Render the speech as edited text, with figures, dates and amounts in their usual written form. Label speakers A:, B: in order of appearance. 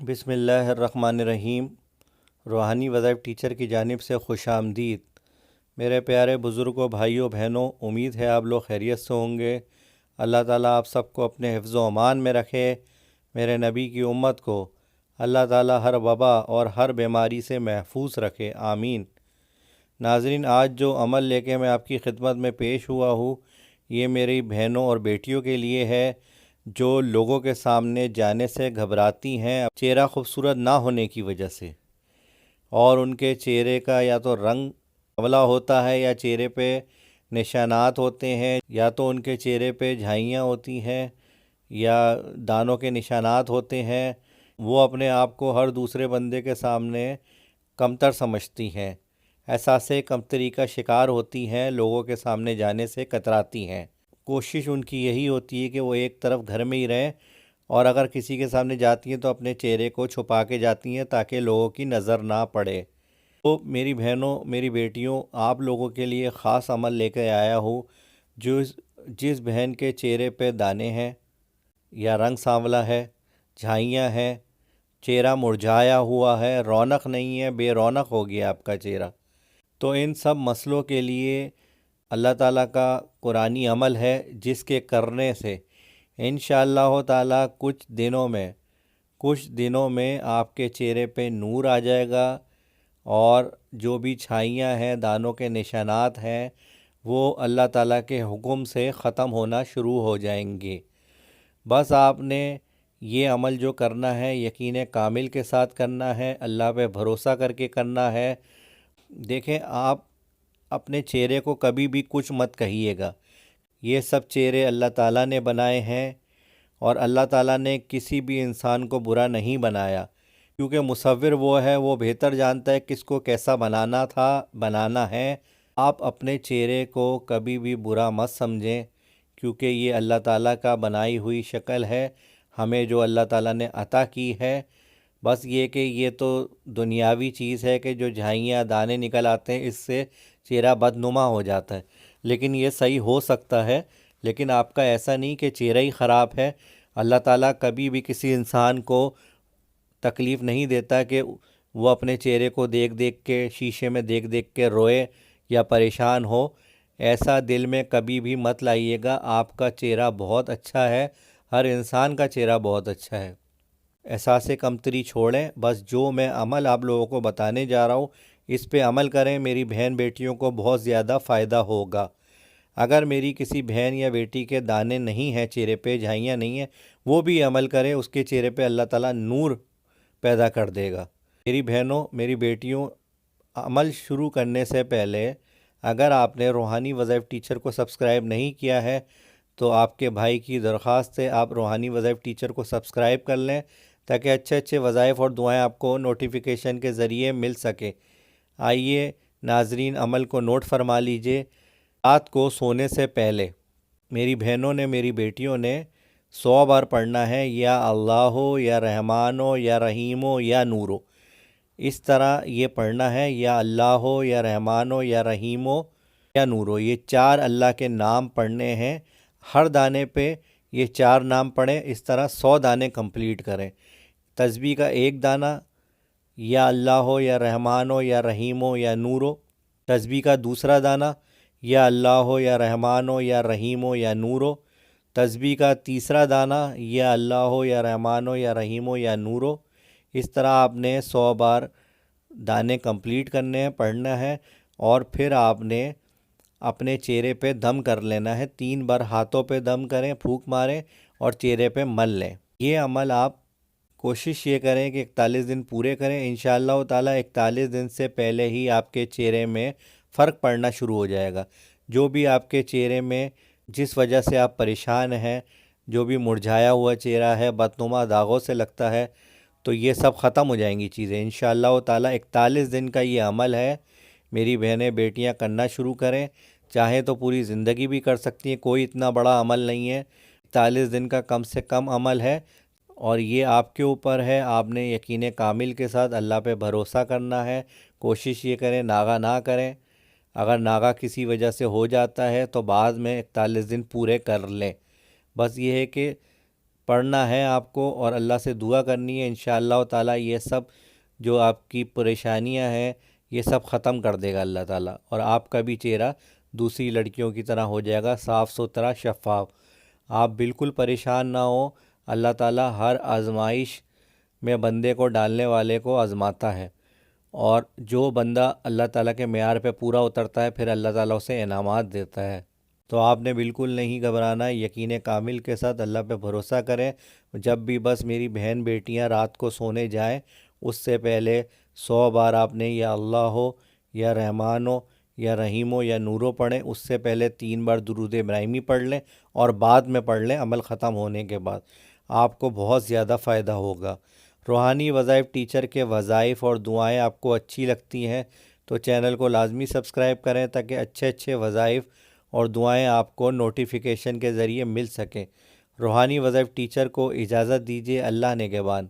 A: بسم اللہ الرحمن الرحیم۔ روحانی وظائف ٹیچر کی جانب سے خوش آمدید۔ میرے پیارے بزرگوں، بھائیوں، بہنوں، امید ہے آپ لوگ خیریت سے ہوں گے۔ اللہ تعالیٰ آپ سب کو اپنے حفظ و امان میں رکھے۔ میرے نبی کی امت کو اللہ تعالیٰ ہر وبا اور ہر بیماری سے محفوظ رکھے، آمین۔ ناظرین، آج جو عمل لے کے میں آپ کی خدمت میں پیش ہوا ہوں، یہ میری بہنوں اور بیٹیوں کے لیے ہے جو لوگوں کے سامنے جانے سے گھبراتی ہیں چہرہ خوبصورت نہ ہونے کی وجہ سے، اور ان کے چہرے کا یا تو رنگ سانولا ہوتا ہے یا چہرے پہ نشانات ہوتے ہیں، یا تو ان کے چہرے پہ جھائیاں ہوتی ہیں یا دانوں کے نشانات ہوتے ہیں۔ وہ اپنے آپ کو ہر دوسرے بندے کے سامنے کمتر سمجھتی ہیں، احساس کمتری کا شکار ہوتی ہیں، لوگوں کے سامنے جانے سے کتراتی ہیں۔ کوشش ان کی یہی ہوتی ہے کہ وہ ایک طرف گھر میں ہی رہیں، اور اگر کسی کے سامنے جاتی ہیں تو اپنے چہرے کو چھپا کے جاتی ہیں تاکہ لوگوں کی نظر نہ پڑے۔ تو میری بہنوں، میری بیٹیوں، آپ لوگوں کے لیے خاص عمل لے کے آیا ہوں۔ جس بہن کے چہرے پہ دانے ہیں یا رنگ سانولا ہے، جھائیاں ہیں، چہرہ مرجھایا ہوا ہے، رونق نہیں ہے، بے رونق ہو گیا آپ کا چہرہ، تو ان سب مسئلوں کے لیے اللہ تعالیٰ کا قرآنی عمل ہے، جس کے کرنے سے انشاءاللہ تعالیٰ کچھ دنوں میں آپ کے چہرے پہ نور آ جائے گا، اور جو بھی چھائیاں ہیں، دانوں کے نشانات ہیں، وہ اللہ تعالیٰ کے حکم سے ختم ہونا شروع ہو جائیں گے۔ بس آپ نے یہ عمل جو کرنا ہے، یقین کامل کے ساتھ کرنا ہے، اللہ پہ بھروسہ کر کے کرنا ہے۔ دیکھیں، آپ اپنے چہرے کو کبھی بھی کچھ مت کہیے گا۔ یہ سب چہرے اللہ تعالیٰ نے بنائے ہیں، اور اللہ تعالیٰ نے کسی بھی انسان کو برا نہیں بنایا، کیونکہ مصور وہ ہے، وہ بہتر جانتا ہے کس کو کیسا بنانا ہے۔ آپ اپنے چہرے کو کبھی بھی برا مت سمجھیں، کیونکہ یہ اللہ تعالیٰ کا بنائی ہوئی شکل ہے، ہمیں جو اللہ تعالیٰ نے عطا کی ہے۔ بس یہ کہ یہ تو دنیاوی چیز ہے کہ جو جھائیاں دانے نکل آتے ہیں، اس سے چہرہ بدنما ہو جاتا ہے، لیکن یہ صحیح ہو سکتا ہے۔ لیکن آپ کا ایسا نہیں کہ چہرہ ہی خراب ہے۔ اللہ تعالیٰ کبھی بھی کسی انسان کو تکلیف نہیں دیتا کہ وہ اپنے چہرے کو دیکھ کے، شیشے میں دیکھ کے روئے یا پریشان ہو۔ ایسا دل میں کبھی بھی مت لائیے گا۔ آپ کا چہرہ بہت اچھا ہے، ہر انسان کا چہرہ بہت اچھا ہے۔ احساس کمتری چھوڑیں۔ بس جو میں عمل آپ لوگوں کو بتانے جا رہا ہوں، اس پہ عمل کریں، میری بہن بیٹیوں کو بہت زیادہ فائدہ ہوگا۔ اگر میری کسی بہن یا بیٹی کے دانے نہیں ہیں، چہرے پہ جھائیاں نہیں ہیں، وہ بھی عمل کرے، اس کے چہرے پہ اللہ تعالیٰ نور پیدا کر دے گا۔ میری بہنوں، میری بیٹیوں، عمل شروع کرنے سے پہلے اگر آپ نے روحانی وظائف ٹیچر کو سبسکرائب نہیں کیا ہے تو آپ کے بھائی کی درخواست ہے، آپ روحانی وظائف ٹیچر کو سبسکرائب کر لیں تاکہ اچھے اچھے وظائف اور دعائیں آپ کو نوٹیفیکیشن کے ذریعے مل سکے۔ آئیے ناظرین، عمل کو نوٹ فرما لیجئے۔ رات کو سونے سے پہلے میری بہنوں نے، میری بیٹیوں نے 100 بار پڑھنا ہے، یا اللہ، یا رحمانو، یا رحیمو، یا نورو۔ اس طرح یہ پڑھنا ہے، یا اللہ، یا رحمانو، یا رحیمو، یا نورو۔ یہ 4 اللہ کے نام پڑھنے ہیں، ہر دانے پہ یہ 4 نام پڑھیں۔ اس طرح 100 دانے کمپلیٹ کریں۔ تسبیح کا 1 دانہ، یا اللہ، یا رحمانو، یا رحیمو، یا نورو۔ تسبیح کا دوسرا دانہ، یا اللہ، یا رحمانو، یا رحیمو، یا نورو۔ تسبیح کا تیسرا دانہ، یا اللہ، یا رحمانو، یا رحیمو، یا نورو۔ اس طرح آپ نے 100 بار دانے کمپلیٹ کرنے ہیں، پڑھنا ہے، اور پھر آپ نے اپنے چہرے پہ دم کر لینا ہے۔ 3 بار ہاتھوں پہ دم کریں، پھونک ماریں، اور چہرے پہ مل لیں۔ یہ عمل آپ کوشش یہ کریں کہ 41 دن پورے کریں۔ انشاءاللہ تعالیٰ 41 دن سے پہلے ہی آپ کے چہرے میں فرق پڑنا شروع ہو جائے گا۔ جو بھی آپ کے چہرے میں جس وجہ سے آپ پریشان ہیں، جو بھی مرجھایا ہوا چہرہ ہے، بدنما داغوں سے لگتا ہے، تو یہ سب ختم ہو جائیں گی چیزیں انشاءاللہ تعالیٰ۔ 41 دن کا یہ عمل ہے، میری بہنیں بیٹیاں کرنا شروع کریں۔ چاہیں تو پوری زندگی بھی کر سکتی ہیں، کوئی اتنا بڑا عمل نہیں ہے۔ 41 دن کا کم سے کم عمل ہے، اور یہ آپ کے اوپر ہے۔ آپ نے یقین کامل کے ساتھ اللہ پہ بھروسہ کرنا ہے۔ کوشش یہ کریں ناغہ نہ کریں۔ اگر ناغہ کسی وجہ سے ہو جاتا ہے تو بعد میں 41 دن پورے کر لیں۔ بس یہ ہے کہ پڑھنا ہے آپ کو اور اللہ سے دعا کرنی ہے، انشاءاللہ تعالیٰ یہ سب جو آپ کی پریشانیاں ہیں یہ سب ختم کر دے گا اللہ تعالیٰ، اور آپ کا بھی چہرہ دوسری لڑکیوں کی طرح ہو جائے گا، صاف ستھرا شفاف۔ آپ بالکل پریشان نہ ہو، اللہ تعالیٰ ہر آزمائش میں بندے کو ڈالنے والے کو آزماتا ہے، اور جو بندہ اللہ تعالیٰ کے معیار پہ پورا اترتا ہے پھر اللہ تعالیٰ اسے انعامات دیتا ہے۔ تو آپ نے بالکل نہیں گھبرانا، یقین کامل کے ساتھ اللہ پہ بھروسہ کریں۔ جب بھی بس میری بہن بیٹیاں رات کو سونے جائیں اس سے پہلے 100 بار آپ نے یا اللہ ہو یا رحمانو یا رحیمو یا نورو پڑھیں، اس سے پہلے 3 بار درود ابراہیمی پڑھ لیں اور بعد میں پڑھ لیں عمل ختم ہونے کے بعد، آپ کو بہت زیادہ فائدہ ہوگا۔ روحانی وظائف ٹیچر کے وظائف اور دعائیں آپ کو اچھی لگتی ہیں تو چینل کو لازمی سبسکرائب کریں تاکہ اچھے اچھے وظائف اور دعائیں آپ کو نوٹیفیکیشن کے ذریعے مل سکیں۔ روحانی وظائف ٹیچر کو اجازت دیجیے، اللہ نگہبان۔